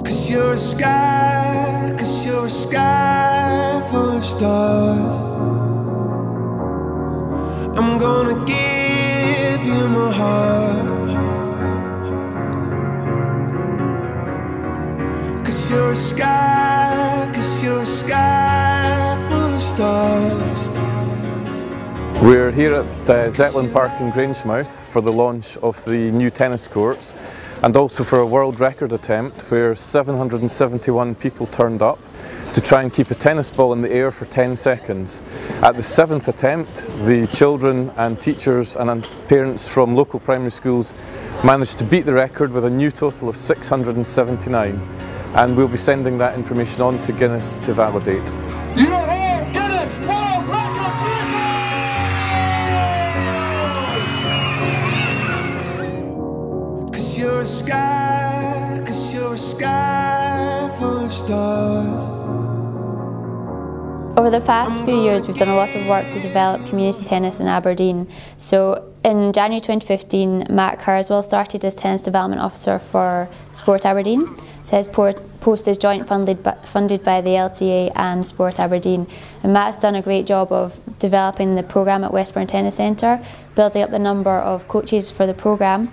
'Cause you're a sky, 'cause you're a sky full of stars. I'm gonna give you my heart. 'Cause you're a sky, 'cause you're a sky full of stars. We're here at Zetland Park in Grangemouth for the launch of the new tennis courts, and also for a world record attempt where 771 people turned up to try and keep a tennis ball in the air for 10 seconds. At the 7th attempt, the children and teachers and parents from local primary schools managed to beat the record with a new total of 679, and we'll be sending that information on to Guinness to validate. You're a sky, 'cause you're a sky full of stars. Over the past few years, we've done a lot of work to develop community tennis in Aberdeen. So in January 2015, Matt Carswell started as Tennis Development Officer for Sport Aberdeen. So his post is joint funded by the LTA and Sport Aberdeen. And Matt's done a great job of developing the programme at Westburn Tennis Centre, building up the number of coaches for the programme,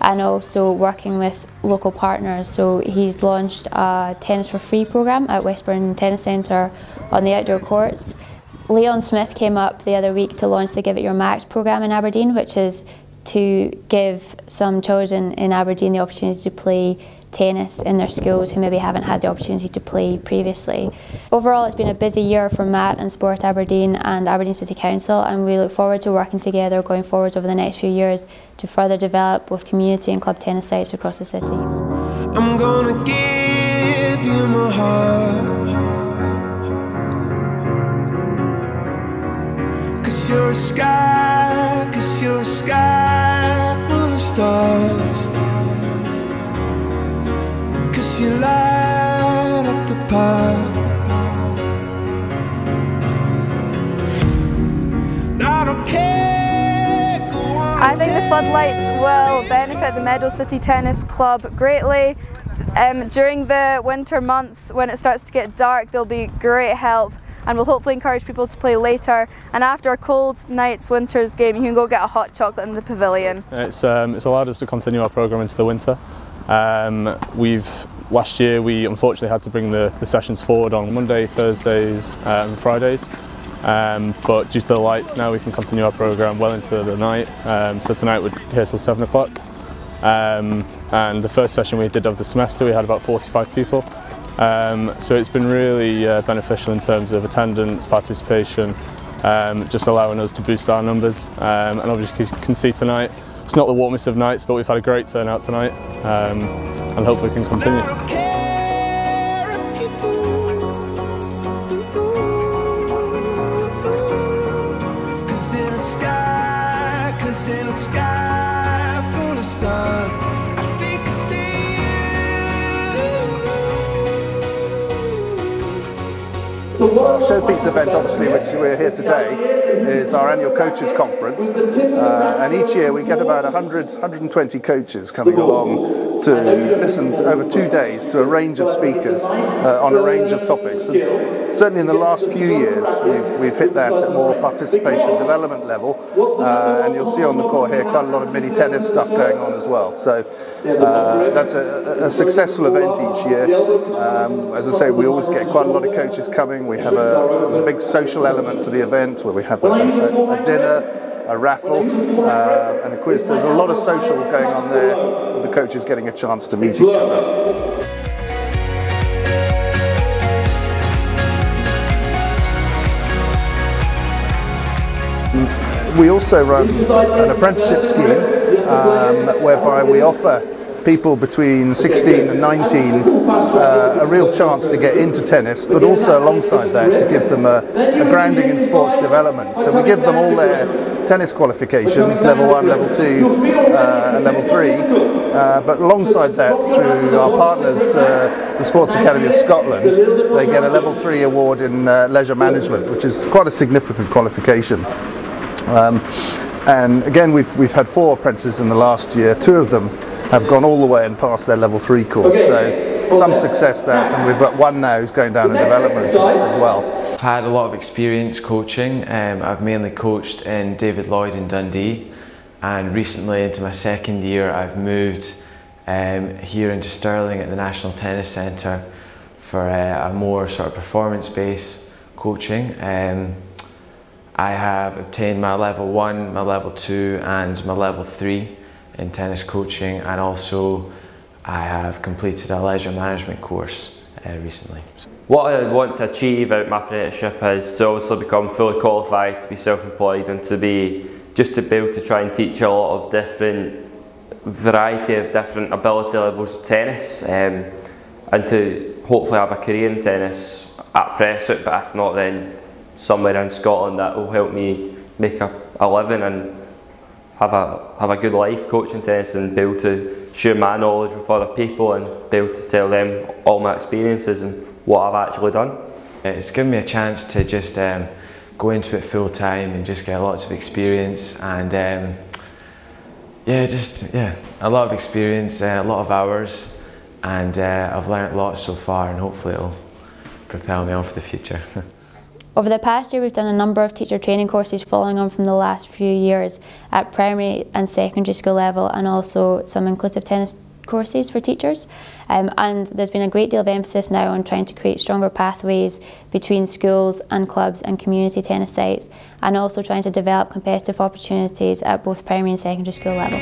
and also working with local partners. So he's launched a Tennis for Free programme at Westburn Tennis Centre on the outdoor courts. Leon Smith came up the other week to launch the Give It Your Max programme in Aberdeen, which is to give some children in Aberdeen the opportunity to play tennis in their schools who maybe haven't had the opportunity to play previously. Overall, it's been a busy year for Matt and Sport Aberdeen and Aberdeen City Council, and we look forward to working together going forwards over the next few years to further develop both community and club tennis sites across the city. I'm gonna give you my heart. 'Cause you're a sky, 'cause you're a sky full of stars. 'Cause you light up the park. I don't care, go on. I think the floodlights will benefit the Meadow City Tennis Club greatly. During the winter months, when it starts to get dark, they'll be great help, and will hopefully encourage people to play later. And after a cold night's winter's game, you can go get a hot chocolate in the pavilion. It's allowed us to continue our programme into the winter. Last year we unfortunately had to bring the sessions forward on Monday, Thursdays and Fridays, but due to the lights now we can continue our programme well into the night. So tonight we're here till 7 o'clock, and the first session we did of the semester we had about 45 people, so it's been really beneficial in terms of attendance, participation, just allowing us to boost our numbers, and obviously you can see tonight it's not the warmest of nights, but we've had a great turnout tonight, and hopefully we can continue. Our showpiece event, obviously, which we're here today, is our annual coaches conference, and each year we get about 120 coaches coming along to listen over 2 days to a range of speakers on a range of topics. And certainly in the last few years we've hit that at more participation development level, and you'll see on the court here quite a lot of mini tennis stuff going on as well. So that's a successful event each year. As I say, we always get quite a lot of coaches coming. There's a big social element to the event where we have a dinner, a raffle, and a quiz. There's a lot of social going on there, with the coaches getting a chance to meet each other. We also run an apprenticeship scheme whereby we offer people between 16 and 19 a real chance to get into tennis, but also alongside that to give them a grounding in sports development. So we give them all their tennis qualifications, level 1, level 2 and level 3, but alongside that, through our partners, the Sports Academy of Scotland, they get a level 3 award in leisure management, which is quite a significant qualification. And again, we've had 4 apprentices in the last year. 2 of them have gone all the way and passed their level 3 course. So some success there, and we've got one now who's going down in development as well. I've had a lot of experience coaching. I've mainly coached in David Lloyd in Dundee, and recently into my second year I've moved here into Stirling at the National Tennis Centre for a more sort of performance-based coaching. I have obtained my level 1, my level 2 and my level 3 in tennis coaching, and also I have completed a leisure management course recently. What I want to achieve out of my apprenticeship is to obviously become fully qualified, to be self-employed, and to be able to try and teach a lot of variety of different ability levels of tennis, and to hopefully have a career in tennis at Prescott, but if not then somewhere in Scotland that will help me make a living and have a good life coaching tennis, and be able to share my knowledge with other people and be able to tell them all my experiences and what I've actually done. It's given me a chance to just go into it full time and just get lots of experience, and a lot of experience, a lot of hours, and I've learnt lots so far, and hopefully it'll propel me on for the future. Over the past year, we've done a number of teacher training courses following on from the last few years at primary and secondary school level, and also some inclusive tennis courses for teachers. And there's been a great deal of emphasis now on trying to create stronger pathways between schools and clubs and community tennis sites, and also trying to develop competitive opportunities at both primary and secondary school level.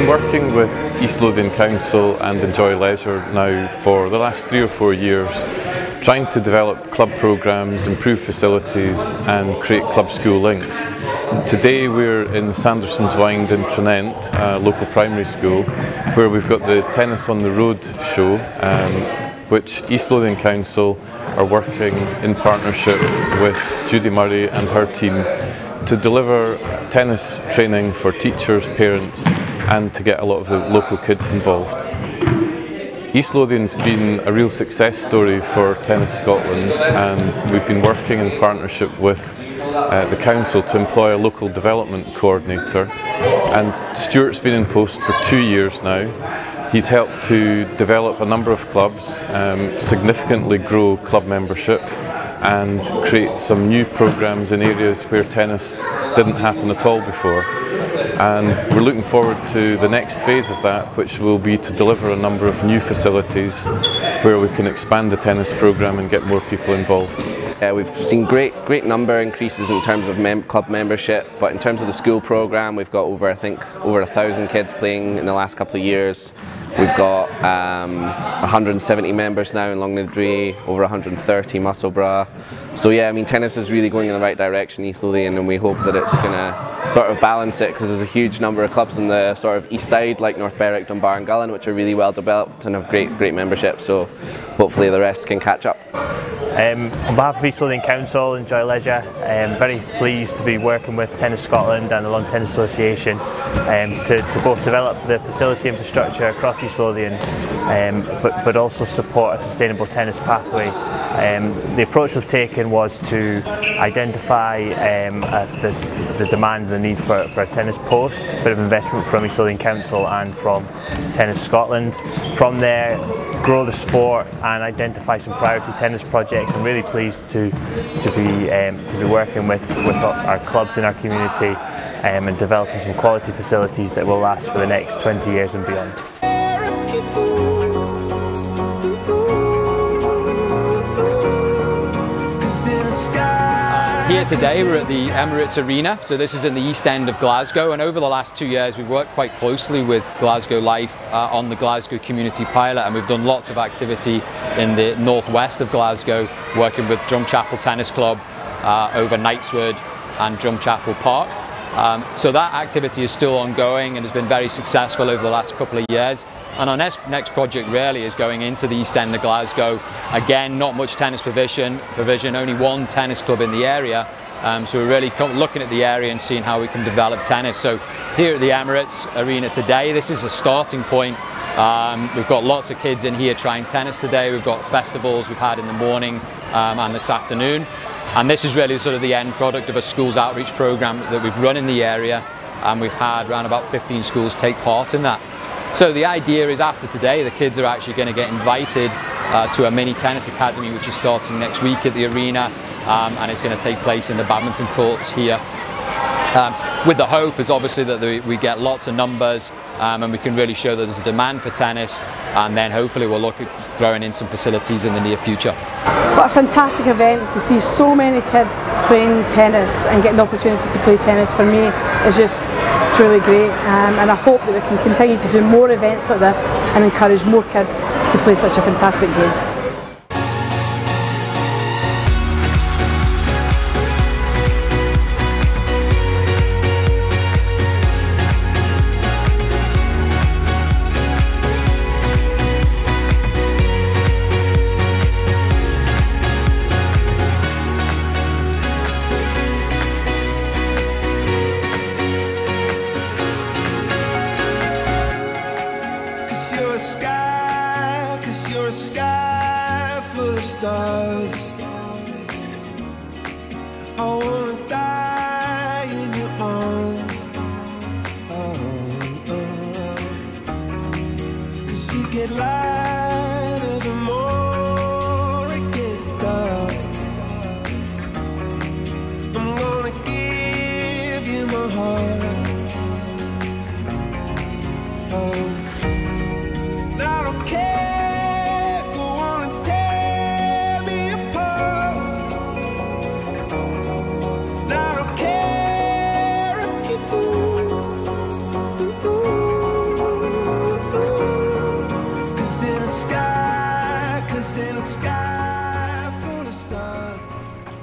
Working with East Lothian Council and Enjoy Leisure now for the last 3 or 4 years, trying to develop club programmes, improve facilities and create club-school links. Today we're in Sanderson's Wynd in Tranent, a local primary school, where we've got the Tennis on the Road show, which East Lothian Council are working in partnership with Judy Murray and her team to deliver tennis training for teachers, parents, and to get a lot of the local kids involved. East Lothian's been a real success story for Tennis Scotland, and we've been working in partnership with the council to employ a local development coordinator, and Stuart's been in post for 2 years now. He's helped to develop a number of clubs, significantly grow club membership, and create some new programmes in areas where tennis didn't happen at all before. And we're looking forward to the next phase of that, which will be to deliver a number of new facilities where we can expand the tennis programme and get more people involved. We've seen great number increases in terms of club membership, but in terms of the school programme, we've got over 1,000 kids playing in the last couple of years. We've got 170 members now in Longniddry, over 130 Musselburgh. So yeah, I mean, tennis is really going in the right direction, East Lothian, and we hope that it's going to sort of balance it, because there's a huge number of clubs on the sort of east side, like North Berwick, Dunbar and Gullen, which are really well developed and have great membership, so hopefully the rest can catch up. On behalf of East Lothian Council, Enjoy Leisure, I'm very pleased to be working with Tennis Scotland and the London Tennis Association to both develop the facility infrastructure across East Lothian, but also support a sustainable tennis pathway. The approach we've taken was to identify the demand and the need for a tennis post, a bit of investment from East Lothian Council and from Tennis Scotland. From there, grow the sport and identify some priority tennis projects. I'm really pleased to be working with our clubs in our community and developing some quality facilities that will last for the next 20 years and beyond. Here today we're at the Emirates Arena, so this is in the east end of Glasgow, and over the last 2 years we've worked quite closely with Glasgow Life on the Glasgow Community Pilot, and we've done lots of activity in the northwest of Glasgow, working with Drumchapel Tennis Club over Knightswood and Drumchapel Park. So that activity is still ongoing and has been very successful over the last couple of years. And our next project really is going into the east end of Glasgow. Again, not much tennis provision, only one tennis club in the area, So we're really looking at the area and seeing how we can develop tennis. So here at the Emirates Arena today, this is a starting point. We've got lots of kids in here trying tennis today. We've got festivals we've had in the morning and this afternoon. And this is really sort of the end product of a schools outreach program that we've run in the area, and we've had around about 15 schools take part in that. So the idea is after today, the kids are actually going to get invited to a mini tennis academy which is starting next week at the arena, and it's going to take place in the badminton courts here. With the hope is obviously that we get lots of numbers and we can really show that there's a demand for tennis, and then hopefully we'll look at throwing in some facilities in the near future. What a fantastic event to see so many kids playing tennis and getting the opportunity to play tennis. For me is just truly great, and I hope that we can continue to do more events like this and encourage more kids to play such a fantastic game.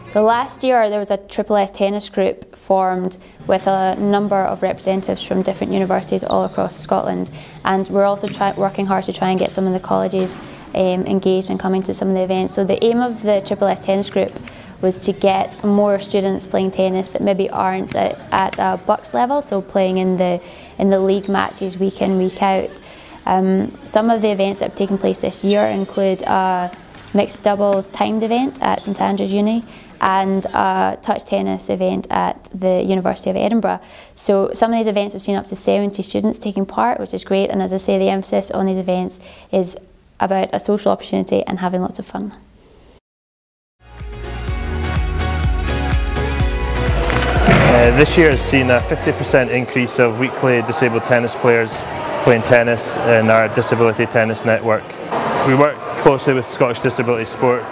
So last year there was a SSS tennis group formed with a number of representatives from different universities all across Scotland, and we're also working hard to try and get some of the colleges engaged and coming to some of the events. So the aim of the SSS tennis group was to get more students playing tennis that maybe aren't at a BUCS level, so playing in the league matches week in, week out. Some of the events that have taken place this year include a mixed doubles timed event at St Andrews Uni and a touch tennis event at the University of Edinburgh. So some of these events have seen up to 70 students taking part, which is great, and as I say, the emphasis on these events is about a social opportunity and having lots of fun. This year has seen a 50% increase of weekly disabled tennis players playing tennis in our Disability Tennis Network. We work closely with Scottish Disability Sport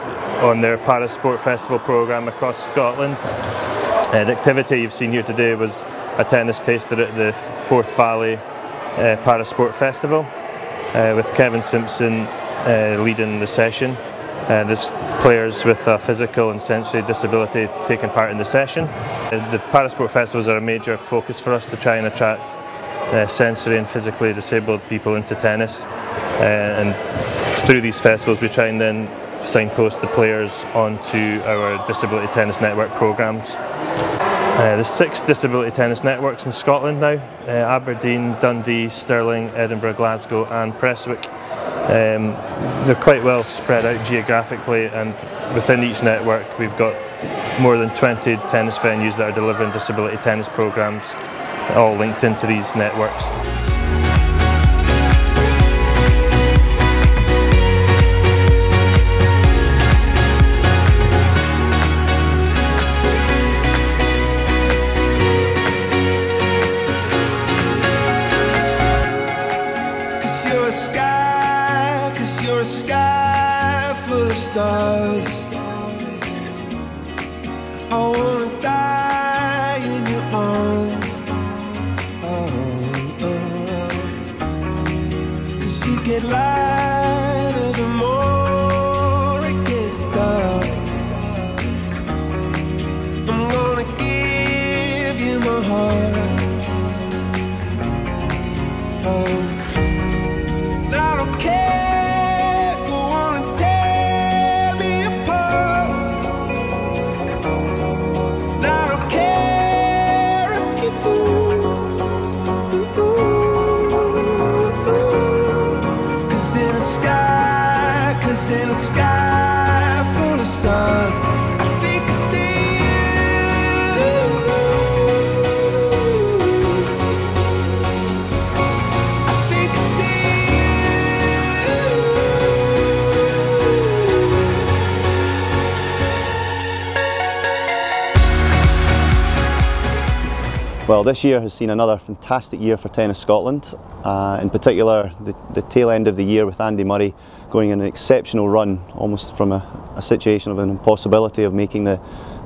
on their Parasport Festival programme across Scotland. The activity you've seen here today was a tennis taster at the Forth Valley Parasport Festival with Kevin Simpson leading the session. There's players with a physical and sensory disability taking part in the session. The Parasport Festivals are a major focus for us to try and attract sensory and physically disabled people into tennis, and through these festivals we try and then signpost the players onto our Disability Tennis Network programmes. There's 6 disability tennis networks in Scotland now: Aberdeen, Dundee, Stirling, Edinburgh, Glasgow and Prestwick. They're quite well spread out geographically, and within each network we've got more than 20 tennis venues that are delivering disability tennis programmes, all linked into these networks. Stars. I wanna die in your arms. Cause you get lighter the more it gets dark. I'm gonna give you my heart. I don't care. Now Well, this year has seen another fantastic year for Tennis Scotland. In particular, the tail end of the year with Andy Murray going in an exceptional run, almost from a situation of an impossibility of making the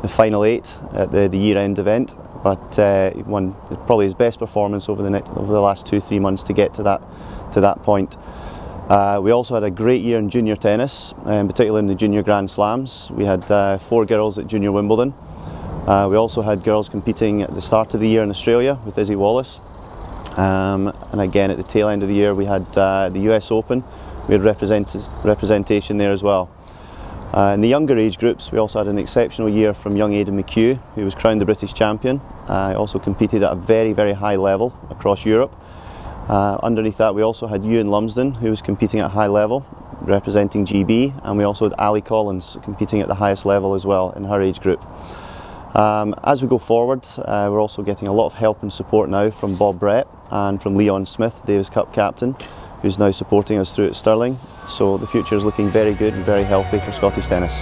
final 8 at the year-end event. But he won probably his best performance over the last 2-3 months to get to that point. We also had a great year in junior tennis, particularly in the junior Grand Slams. We had 4 girls at Junior Wimbledon. We also had girls competing at the start of the year in Australia with Izzy Wallace. And again, at the tail end of the year, we had the US Open. We had representation there as well. In the younger age groups, we also had an exceptional year from young Aidan McHugh, who was crowned the British champion. He also competed at a very, very high level across Europe. Underneath that, we also had Ewan Lumsden, who was competing at a high level, representing GB, and we also had Ali Collins competing at the highest level as well in her age group. As we go forward, we're also getting a lot of help and support now from Bob Brett and from Leon Smith, Davis Cup captain, who's now supporting us through at Stirling. So the future is looking very good and very healthy for Scottish tennis.